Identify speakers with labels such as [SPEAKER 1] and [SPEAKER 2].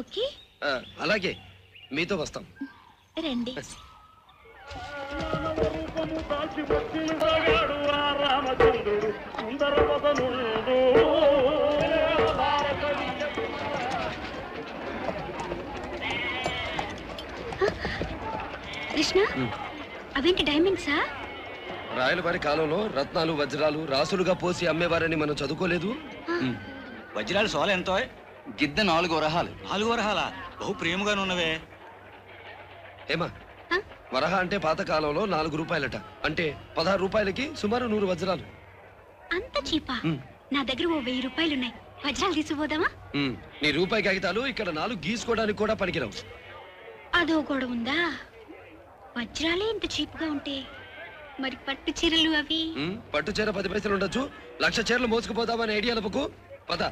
[SPEAKER 1] Okay.
[SPEAKER 2] అలాగే మీతో వస్తాం.
[SPEAKER 1] రండి. కృష్ణ, అవేంటి డైమండ్సా?
[SPEAKER 2] రాయలవారి కాలంలో రత్నాలు వజ్రాలు రాసులుగా పోసి అమ్మేవారని మనం చదువుకోలేదు?
[SPEAKER 3] వజ్రాలు సోల ఎంతో?
[SPEAKER 4] గిద్ద 4 వరహాలు.
[SPEAKER 3] 4 వరహాలా? బహు ప్రేమగానున్నవే.
[SPEAKER 2] ఏమా, వరహ అంటే పాత కాలంలో 4 రూపాయలట. అంటే 16 రూపాయలకి సుమారు 100 వజ్రాలు.
[SPEAKER 1] అంత చీపా? నా దగ్గర ఓ 1000 రూపాయలున్నాయి. వజ్రాలు తీసుకుపోదామా?
[SPEAKER 2] నీ రూపాయి కాగితాలు ఇక్కడ 4 గీసుకోవడానికి కూడా పనికిరావు.
[SPEAKER 1] అదో గొడవ ఉందా? వజ్రాలే ఇంత చీప్ గా ఉంటే మరి పట్టు చీరలు అవి?
[SPEAKER 2] పట్టు చీర 10 పైసలు ఉండొచ్చు. 1,00,000 చీరలు మోసుకుపోదామని ఐడియా పద.